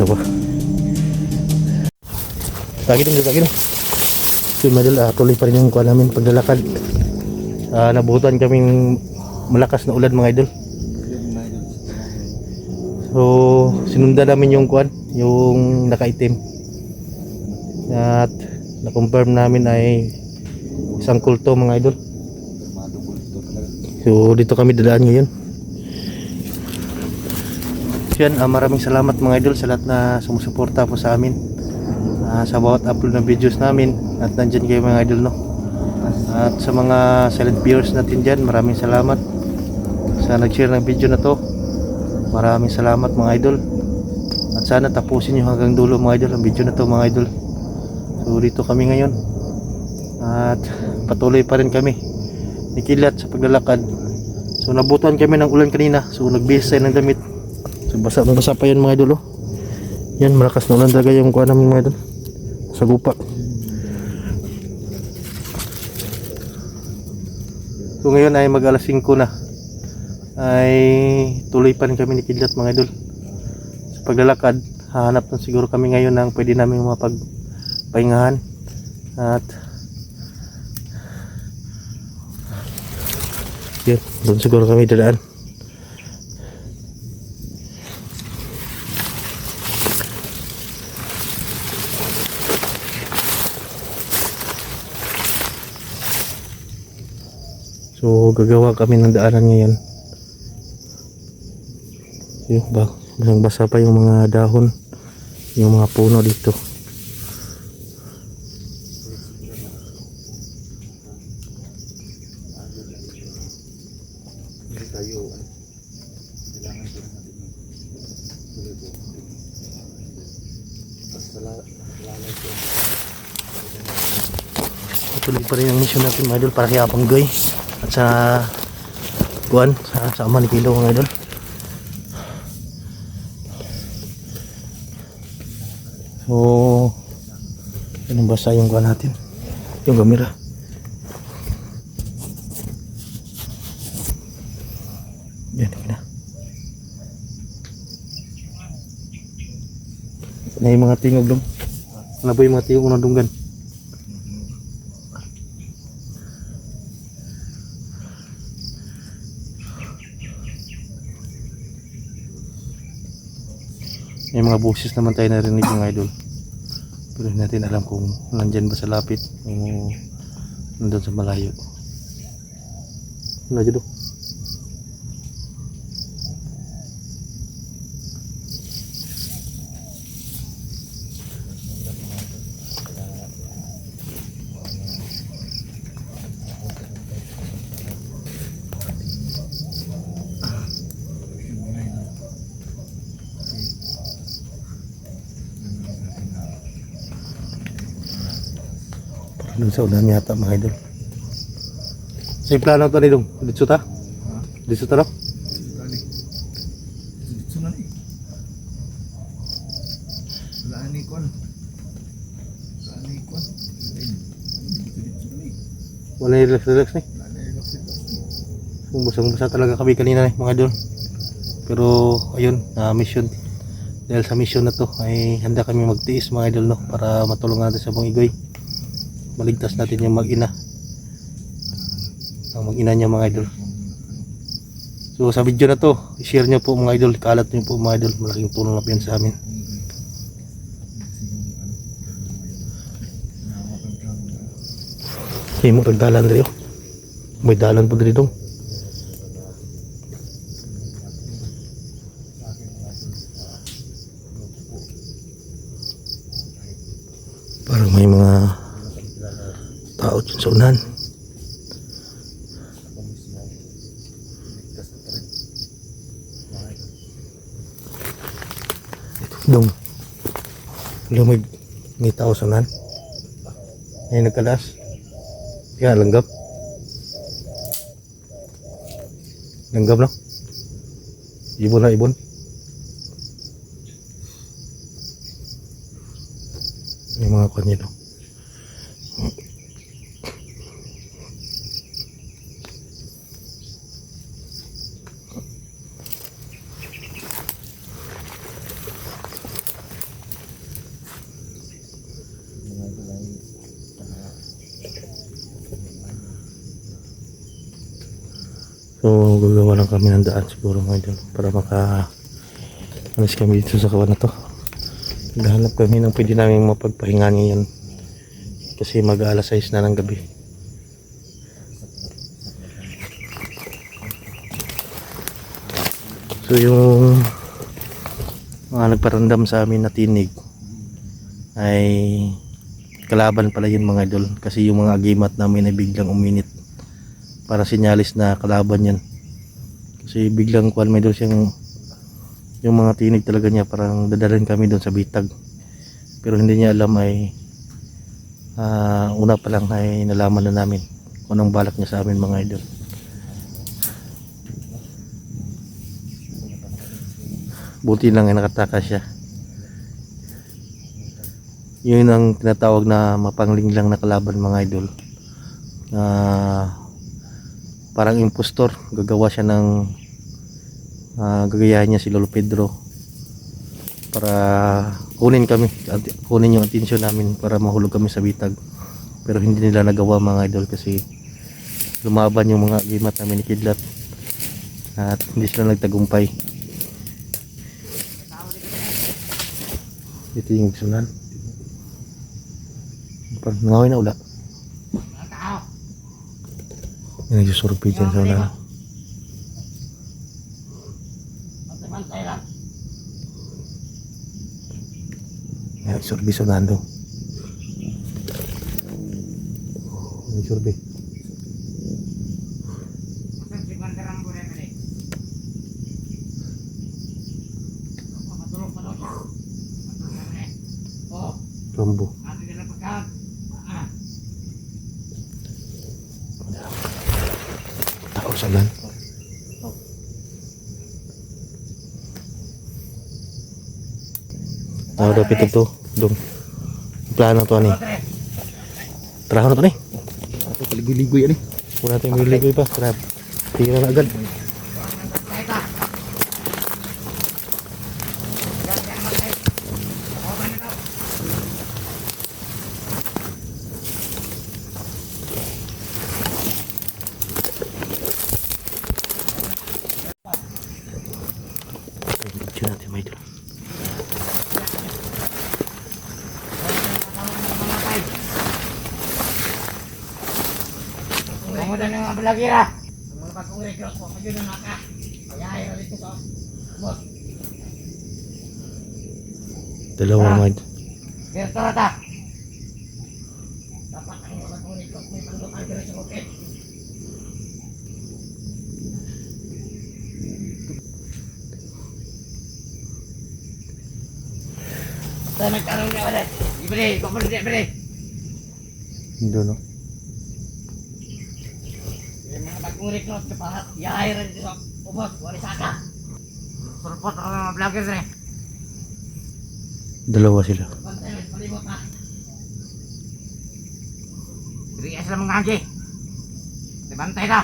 dalawa. Lagi dong, lagi dong. So mga idol, tuloy pa rin yung kuha namin paglalakad. Nabuhutan kaming malakas na ulan mga idol. So sinundan namin yung kuan, yung nakaitim. At na-confirm namin ay isang kulto mga idol. So dito kami dadaan ngayon. So yan, maraming salamat mga idol sa lahat na sumusuporta po sa amin, sa bawat upload ng videos namin. At nandyan kayo mga idol, no? At sa mga silent viewers natin dyan, maraming salamat sa nag-share ng video na to. Maraming salamat mga idol. At sana tapusin nyo hanggang dulo mga idol ang video na to mga idol. So dito kami ngayon. At patuloy pa rin kami nikilat sa paglalakad. So nabutan kami ng ulan kanina. So nagbihis tayo ng damit. So basa pa yan mga idol, oh. Yan, malakas na ulan talaga yung kuha namin mga idol. Sa gupa. So ngayon ay mag alas 5 na. Ay tuloy pa rin kami nikilat mga idol sa paglalakad. Hahanap na siguro kami ngayon ng pwede namin mapagpahingahan. At yan, doon siguro kami dadaan. So gagawa kami ng daanan ngayon. Yung basang basa pa yung mga dahon, yung mga puno dito. Tuloy pa rin ang mission natin mga idol para kay Apang Goy at sa kuan sa ama ni Kilo mga idol. So anong basa yung kuan natin, yung kamera. Yan na. Na yung mga tingog dong. Ano ba yung mga tingog ng dunggan? May mga boses naman tayo narinig mga idol. Pero hindi natin alam kung nandyan ba sa lapit o nandun sa malayo. Ano dyan do? Doon sa ulan yata mga idol. Sa yung plano ito ni Dong? Dito ta? Dito ta no? Dito na ni. Laani kon. Wala yung relax ni. Busang-busa talaga kami kanina mga idol. Pero ayun, mission. Dahil sa mission na to ay handa kami magtiis mga idol, no? Para matulungan natin sa Apang Igoy. Maligtas natin yung mag-ina. Ang mag-ina niya mga idol. So sa video na to, i-share nyo po mga idol, kalat nyo po mga idol. Malaking tulong na po yan sa amin. Hindi mo pagdalan rin. May dalan po rin dong. Parang may mga tao dyan sa unahan. Dong. Alam may tao sa unahan. Ay nagkalas. Kaya langgap. Langgap lang. Ibon na ibon. May mga kanyo. So gagawa lang kami ng daan siguro mga idol para alis kami dito sa kawan na to. Naghahanap kami ng pwede namin mapagpahinga ngayon kasi mag-alas 6 na ng gabi. So yung mga nagparandam sa amin na tinig ay kalaban pala yun mga idol, kasi yung mga agimat namin ay biglang uminit, para sinyalis na kalaban yan. Kasi biglang kuwan may doon siyang, yung mga tinig talaga niya parang dadalhin kami doon sa bitag, pero hindi niya alam ay una pa lang ay nalaman na namin kung anong balak niya sa amin mga idol. Buti lang ay nakatakas siya. Yun ang tinatawag na mapanglinglang na kalaban mga idol. Parang impostor, gagawa siya ng gagayahin niya si Lolo Pedro para kunin yung atensyon namin para mahulog kami sa bitag. Pero hindi nila nagawa mga idol kasi lumaban yung mga gimat namin ni Kidlat at hindi sila nagtagumpay. Ito yung gisunan. Parang nangawi na ula. Yan nagsusurpi dyan sa ula. Yan nagsurbi sa nando. Nagsurbi. Rombo. Tao sa lan. Tao daw pito to. Dong. Plano to ani. Trabaho na to ni. Ako paligoy-ligoy yan eh. Wala tayong miligoy pa. Sarap. Tira na agad. Video natin may idol. Kemudian yang ambil lagi lah. Semua pakung rekrut kok maju na naka. Kaya ayo dito so. Bos. Dalawa mga idol. Dito rata. Dapat ang mga pakung rekrut may panggutan dito sa bukid. Saya nagkaroon niya ulit. Ibili, kok berde berde. Doon no. Mga pakung rekrut ke pahat. Ya ayo dito so. Bos, wali saka. Surpot ang mga vlogger rin. Dalawa sila. Bantay, palibot na. Rias lang mga anji. Dibantay na.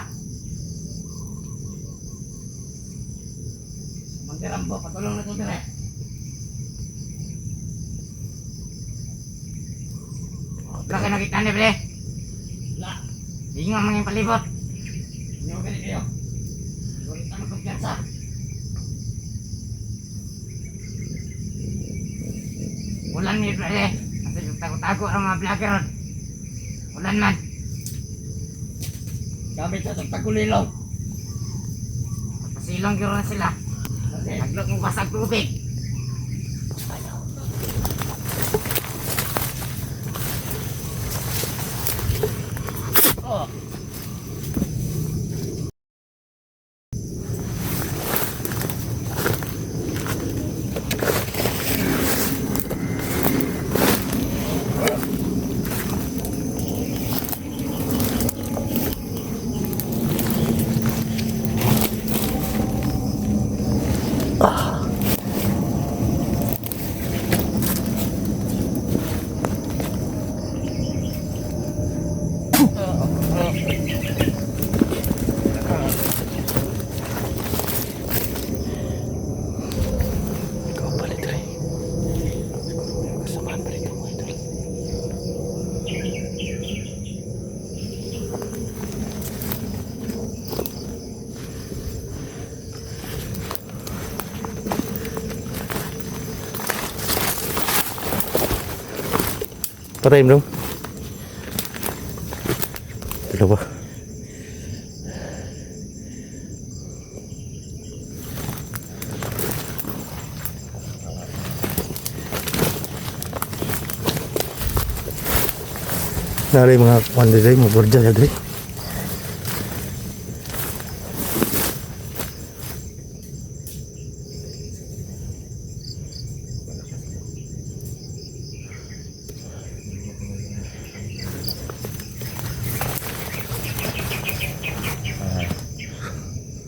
Mantirambo, patulong na ito dire. Wala kayo nakita niya, bre. Wala. Hinga mga yung palibot. Hindi mo ganit kayo. Sulit naman kumpiyansa. Ulan ni bre. Kasi yung tago-tago ang mga vlogger. Ulan man. Gamit sa tagtagulilaw. Pasilong giro na sila. Naglok mo basag tubig. Oh. Patayin dong. Dalawa. Nari mga kuwan diri, mga gordya ya diri.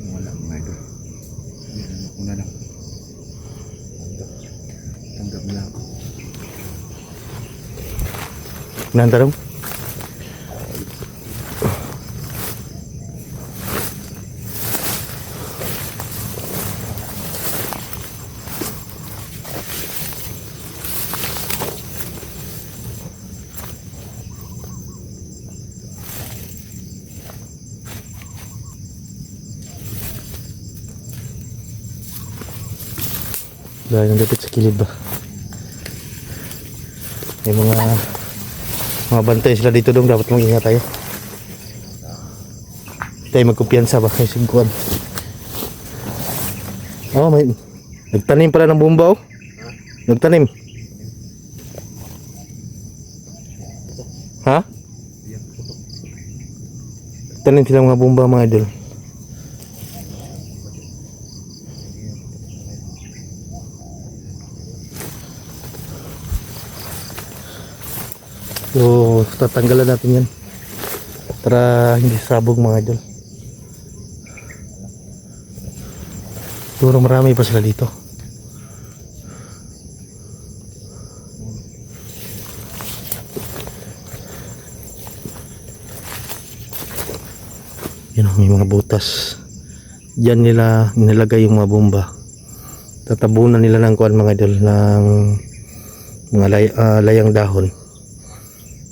Wala mga idol. Una lang. Tanggap na lang ako. Nanta dong. Dahil nandapit sa kilid ba? May mga bantay sila dito dong, dapat mag-ingat tayo. Tayo magkumpiyansa ba may singkuan. Oh, may nagtanim pala ng bomba oh. Nagtanim. Ha? Nagtanim sila mga bomba mga idol. So, tatanggalan natin yan para hindi sabog mga idol. Siguro marami pa sila dito. Yun, may mga butas. Diyan nila nilagay yung mga bomba. Tatabunan nila ng kuan mga idol ng mga layang dahon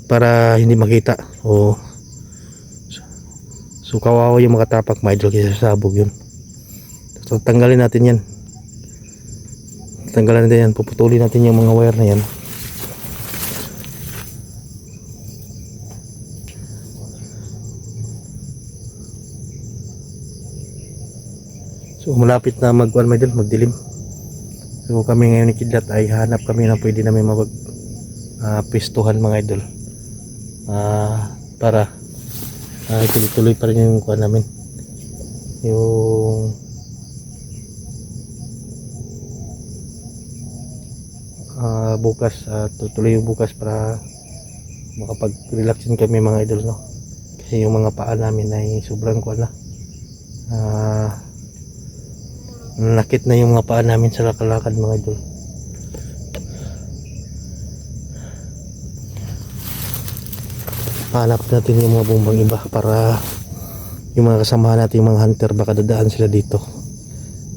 para hindi makita o so kawawa yung makatapak mga idol kasi sabog yun. So tanggalin natin yan, tanggalan natin yan, puputulin natin yung mga wire na yan. So malapit na magkuan mga idol, magdilim. So kami ngayon ni Kidlat ay hanap kami na pwede namin pistuhan mga idol. Para tuloy-tuloy pa rin yung kuha namin, yung bukas, tutuloy yung bukas para makapag-relax din kami mga idol, no? Kasi yung mga paa namin ay sobrang kuha na, nakit na yung mga paa namin sa lakalakad mga idol. Hanap natin yung mga bombang iba para yung mga kasamahan natin, yung mga hunter, baka dadaan sila dito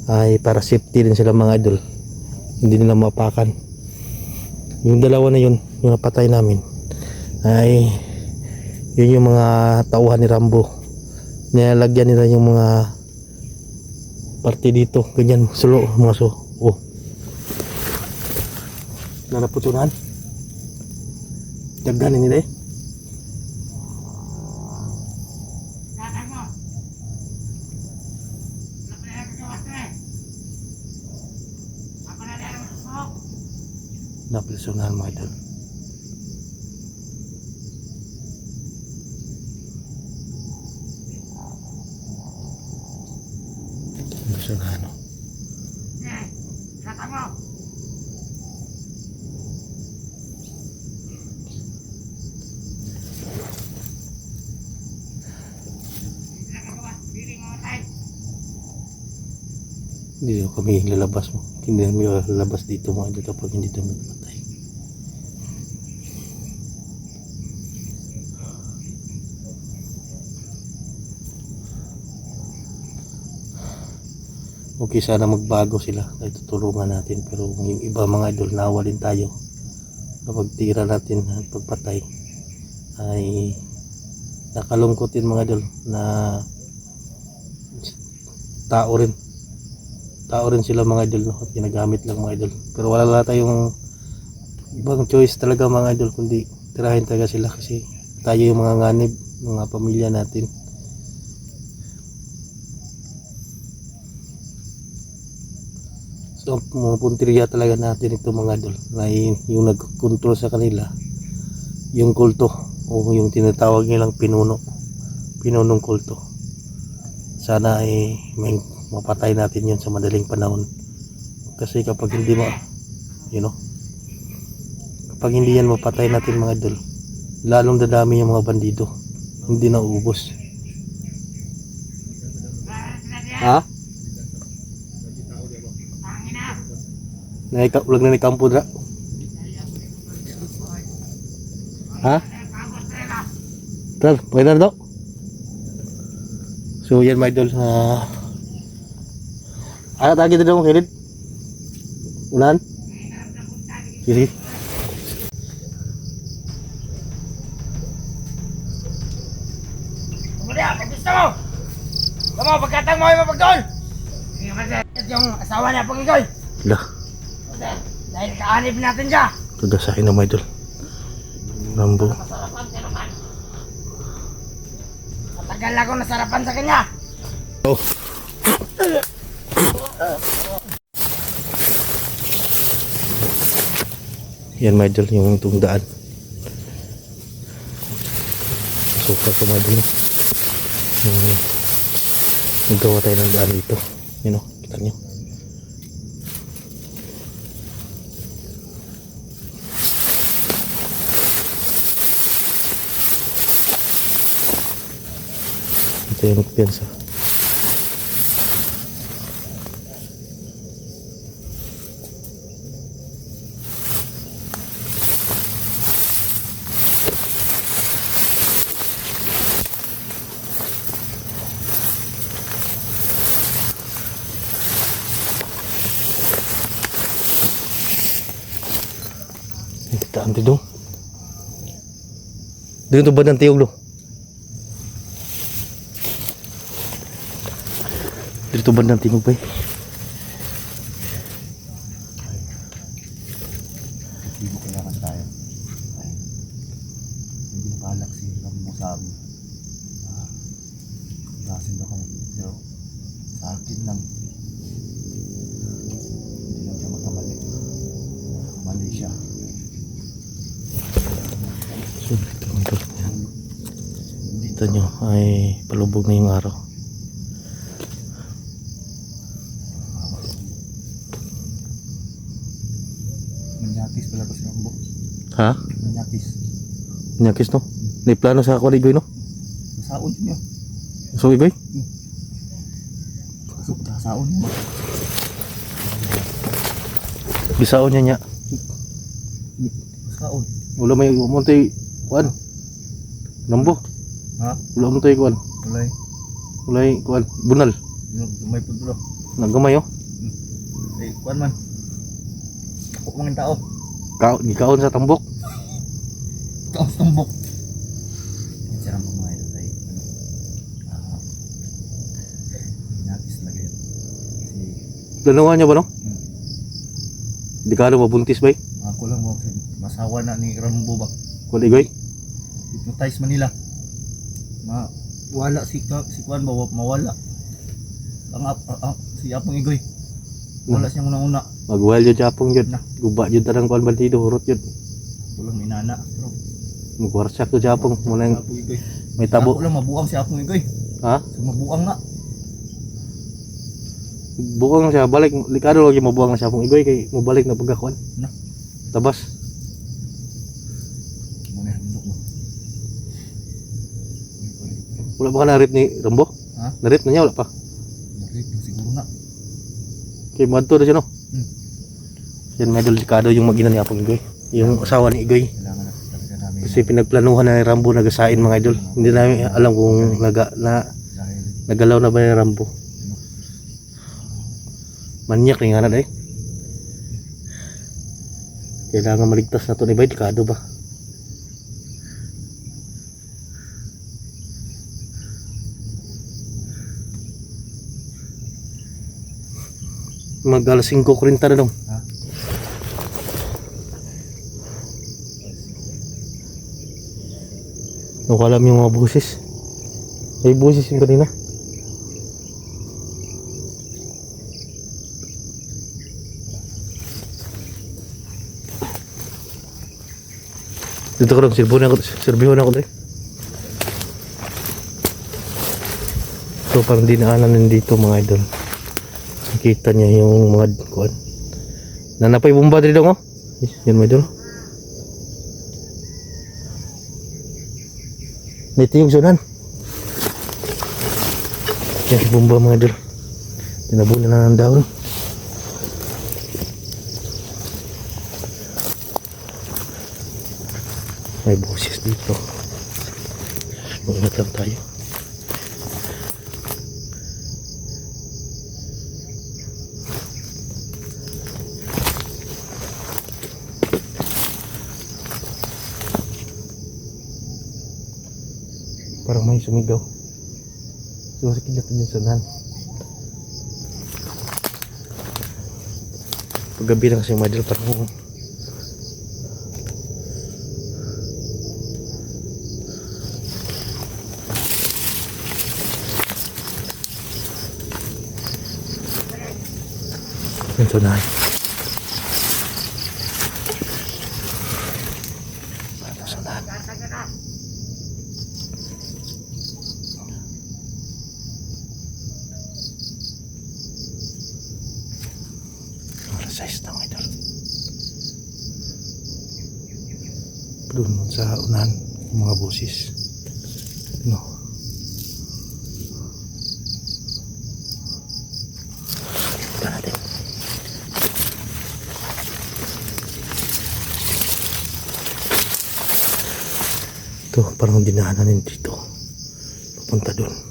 ay para safety din sila mga idol, hindi nila mapakan. Yung dalawa na yun, yung napatay namin, ay yun yung mga tauhan ni Rambo. Nilalagyan nila yung mga parte dito, ganyan, sulo, mga nanaputunan dagdanin nila eh. Napilisunan mga idol. Napilisunan. Hindi kami lalabas mo. Hindi kami lalabas dito mga idol kapag hindi kami matay. Okay, sana magbago sila ay tutulungan natin, pero yung iba mga idol, naawa din tayo kapag tira natin at pagpatay ay nakalungkot din mga idol na tao rin sila mga idol, no? At ginagamit lang mga idol, pero wala tayong ibang choice talaga mga idol kundi tirahin talaga sila kasi tayo yung mga nganib, mga pamilya natin. So mga punteriya talaga natin ito mga idol, na yung nagkontrol sa kanila yung kulto o yung tinatawag nilang pinunong kulto. Sana ay may mapatay natin yun sa madaling panahon, kasi kapag hindi kapag hindi yan mapatay natin mga idol, lalong dadami yung mga bandido, hindi na uubos. Ha? Ulag na ni kampo dra. Ha? Tara, pwede na daw. So yan mga idol, ano tagi dito mo kilid? Ulan? Sige. Kemudian, pag gusto mo! Kamu, pagkatang mo ay mapagdoon! Hindi kasi yung asawa niya pang igoy. Lah, Dahil kaanib natin siya. kagasahin na mga idol. Rambo. Masarapan ka naman. Matagal ako nasarapan sa kanya. Oh. Yan mga idol, yung itong daan. Sukar ko mga idol. Nagawa tayo ng daan dito. Yun o, kita nyo. Ito yung magpiyansa. Kitaan dito. Dito ba ng tiyog lo? Dito ba ng tiyog ba? Hindi mo kailangan tayo. Hindi makalak si Rambo sa amin. Gasin ba kami? Pero sa akin lang. Hindi lang siya magkamali. Mali siya. So, dito nyo ay palubog na yung araw. Manyakis pala ba si Rambo? Ha? Manyakis. Nyakis no? May plano sa ako ligoy no? Masaon niya. So ligoy? Masaon niya. Bisaon niya niya. Masaon. Wala may umuntoy kuan. Lambo. Ha? Wala umuntoy kuan. Walay. Wala kuan. Bunal. May putulo. Naggamay oh. Eh, kuan man. Ako mga tao. Gikaon sa tambok. Taos tumbok. Sarang mga ito ay Manyakis talaga yun. Kasi Dalawa niya ba no? Di ka mabuntis ba eh? ako lang mo masawa na ni Rambo ba. Kuan ligoy? Hypnotize man nila. Wala si Kuan ba mawala. Si Apong Igoy. Wala siya una-una. Magwal yun Japong yun. Na. Guba yun tarang kuan bandido. Hurot yun. Walang inana. Pero Magwarsak to Japong. Muna yung Apong Igoy. may tabo. Ako lang mabuang si Apong Igoy. Ha? So mabuang na. Buang siya. Balik. Likado lagi mabuang na siya pong igoy. Kay mabalik na pagkakuan. Na. Tabas. Muna handok mo. Wala ba ka na-rip ni Rambo? Ha? Na-rip na niya? Wala pa. Narit na siguro na. Kay madto na siya no? Yan medyo delikado yung mag-ina ni Apong Igoy. Yung asawa ni Igoy. Kailangan na talaga namin. Kasi pinagplanuhan na ni Rambo nagasain mga idol. Hindi namin alam kung Dahil nagalaw na ba ni Rambo. Manyak rin nga na eh. Kailangan maligtas na ito ni Bay. Delikado ba? Mag alas 5:40 na dong. ha? Nakuha yung mga busis. May busis yung kanina. Dito ko rin, sirbihon ako dito. So parang dinaanan din dito mga idol. Nakita niya yung mga kuan. Nanapay bomba dito oh. Yan mga idol. Nitiyog sunan. Yan si bomba mga idol. Tinabunan na ng daon. May busis dito. Mag-ingat lang tayo. Parang may sumigaw. So sakit natin yung sunan. Paggabi na kasi mga idol, parang yung sunan. Parang sunan. Size na mga idol. Doon sa unahan yung mga busis. No. Ito natin. Ito parang dinahanan dito. Papunta doon.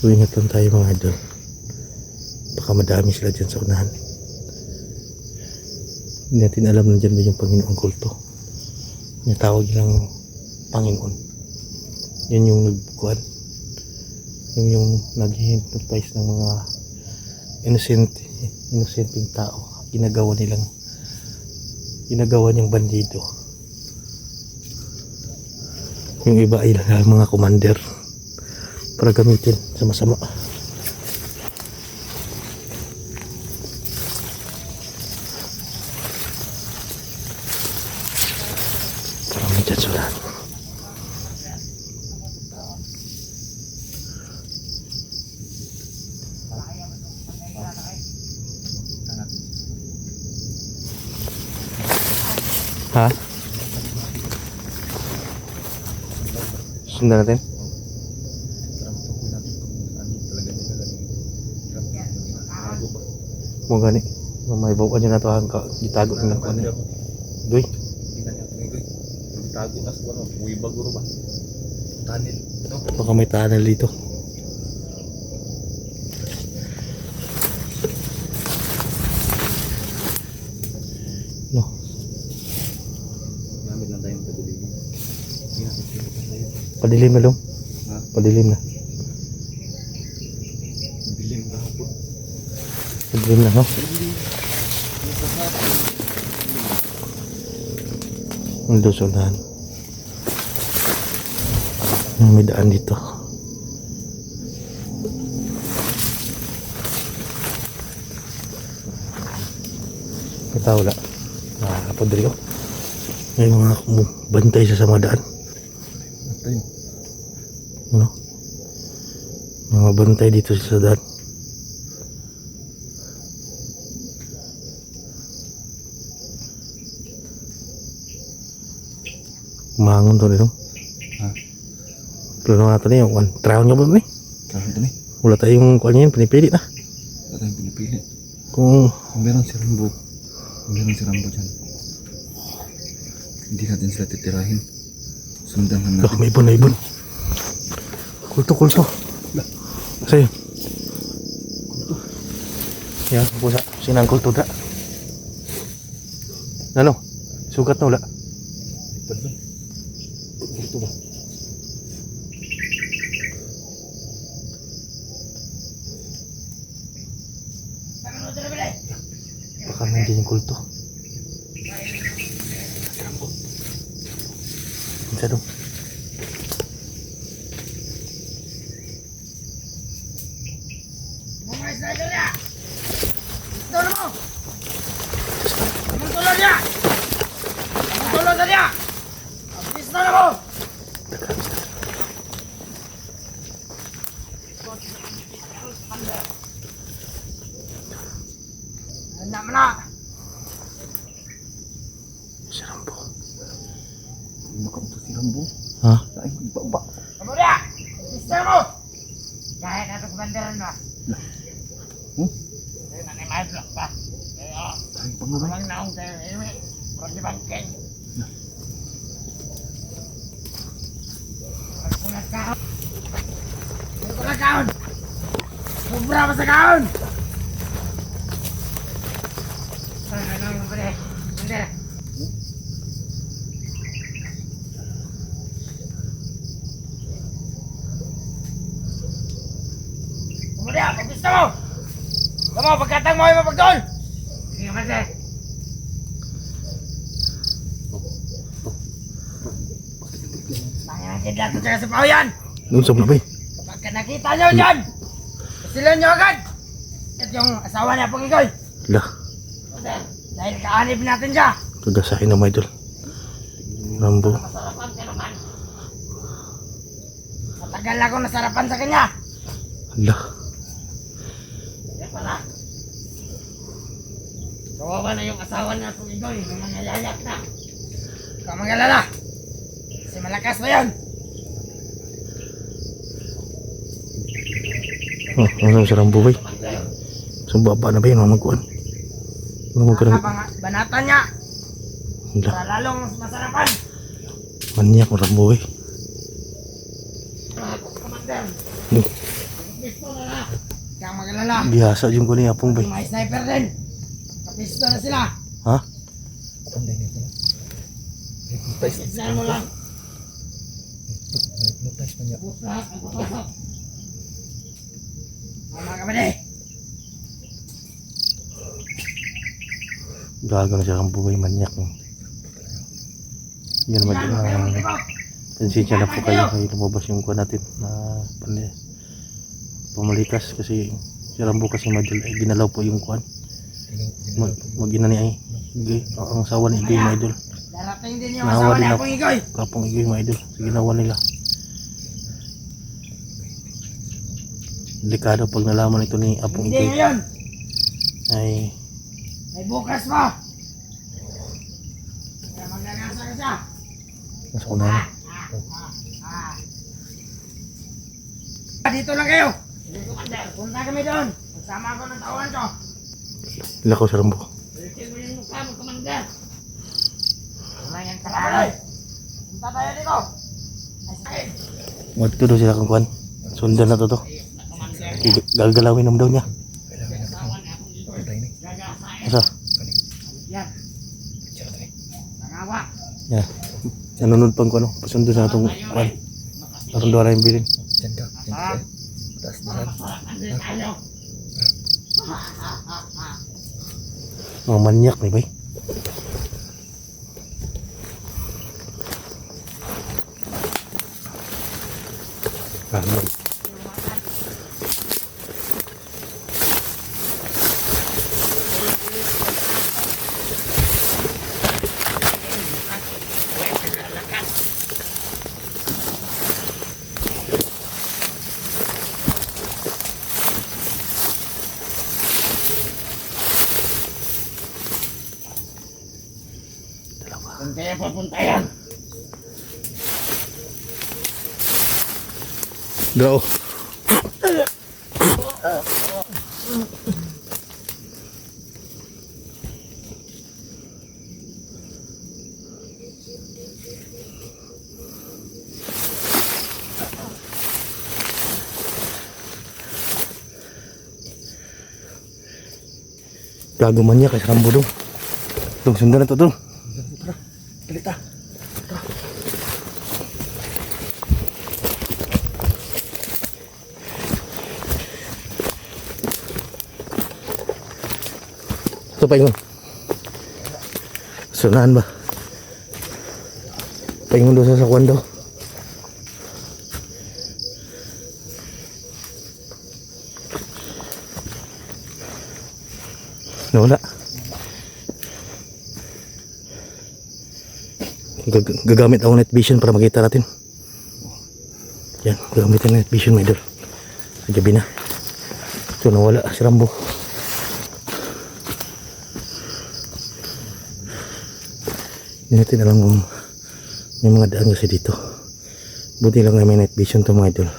So ingat lang tayo mga idol. Baka madami sila dyan sa unahan. Hindi natin alam na dyan ba yung Panginoong kulto. Natawag nilang Panginoon. Yun yung nagkuhan. Yun yung nag-hypnotize ng mga innocenteng tao. Ginagawa niyang bandido. Yung iba ay mga commander para gamitin sa masama. Parang may dyan sulat. Ha? Sundan natin? Mo gani may bawa niya na to hangka gitago nila ko ni doy Tago na siguro, uwi baguro ba? Tunnel, no? baka may tunnel dito. No, Gamit lang tayong padilim. padilim na dong. Ha? Padilim na. Dilim na hapon. Padilim na no. Ang lusunan. May daan dito. May tao wala. Nakakapod rin ko. May mga bantay sa mga daan. Ayun. Ano? Mga bantay dito sa daan. Umangon to nito. Ha? Plano natin yung trial nyo ba ito? Kaya ito ni. Wala tayong kuha niya, pinipili na. Wala tayong pinipili. Kung Kung meron si Rambo. Kung meron si Rambo dyan. Hindi natin sila titirahin. Sundan lang natin. may ibon. Kulto. Sa'yo. Yan, pusa. Sinang kulto na. Ano? Sugat na wala. Ipad man. Ito ba? Baka nandiyan yung kulto. Isa dong. Mga sniper niya! Tulong mo! Ang tulong niya! Ang tulong na niya! Abis na mo! Anak mo na! Si Rambo. Nakamto si Rambo. Ha? Ay, baba. Kamu dia! Abis na mo! Kahit na ito kumandaran mo. Kaya na may blok pa. Kaya Ay, pangalan. walang naong tayo. Anyway, parang di bangkeng. Kulat kaon! Kulat kaon! Sobra pa sa kaon! Ano, pare? Mandera. Kemudian, pagpista mo! Kamu, pagkatang mo ay mapagdoon! Sige ka, Marcel. Panginan kidlat ko sa pahuyan! Doon sa blabay. Kapag ka nakita nyo dyan, pasilan nyo agad! At yung asawa niya pong igoy. Lah, Dahil kaanib natin siya. kagasahin na mga idol. Rambo. Masarapan ka naman. Matagal ako nasarapan sa kanya. Lah, Kaya pala. Kawawa na yung asawa niya pong igoy. Nangangayayak na. Ikaw mag-alala. Kasi malakas na yun. oh, ano si Rambo bay? Sumbaba na ba yun, magkuhan? Ano magkuhan? Banatan niya. Lah, Para lalong mas masarapan. maniyak mo Rambo bay. Commander. Loh, Pisto na na. Kaya mag-alala. biasa yung ko ni Apong bay. May sniper din. Kapisto na sila. Ha? Panday nito na. Hypnotize. Tignan mo lang. Hypnotize pa niya. Lahat ang papasok. Mga kapatid. Gago na si Rambo bay, maniyak. Yan naman pensensya na po kayo kay lumabas yung kuha natin na pumalikas kasi si Rambo kasi madal ay ginalaw po yung kuhan. Mag-ina ni ay Igay, ang sawa ni Igay mga idol. Darating din yung Nahawa asawa din niya ako. pong igoy. Kapong Igay mga idol sa ginawa nila. Delikado pag nalaman ito ni Apong Hindi Igay ngayon. ay May bukas pa. Kaya magnanasa ka siya. nasa unahan. Dito lang kayo. Sige, Commander. Punta kami doon. Magsama ako ng tawan ko. Lakaw si Rambo. Balikin mo yung mukha mo, Commander. Wala yan kalay. Punta tayo dito. Ay, sige. Magto daw sila kang kuhan. Sundan na to to. Commander. Gagalawin naman daw niya. Asawa niya akong igoy. Panday ni. Gagasain. Asa? Yan. Picture tayo. Nangawa. Yan. Nanunod pang kuhan. Pasundo sa itong kuhan. Naroon doon na yung bilin. Diyan ka. Diyan ka. Taas na lang. Masarapan din tayo. Mga manyak ni bay. Alam. Kung kaya papunta yan. Daw. Gago man niya kay Rambo dong. Dong, sundan na to dong. Tara. paingon. Sunahan ba? Paingon doon sa sakwan daw. Nawala. Gagamit ako night vision para makita natin. Yan, gagamit ang night vision, my idol. Sa gabi na. So nawala si Rambo. Hindi natin alam kung may mga daan kasi dito. Buti lang na may night vision to, mga idol.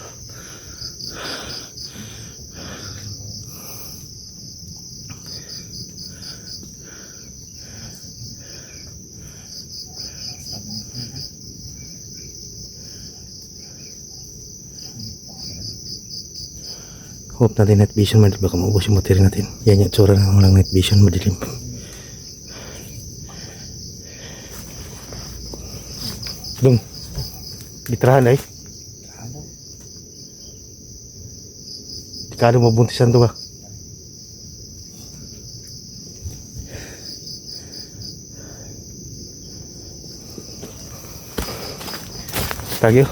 Hope natin night vision, mga idol. Baka maubos yung material natin. Yan yung tsura ng walang night vision, madilim. Dong, gitrahan ay. Tikado mabuntisan to ba? Tagyo.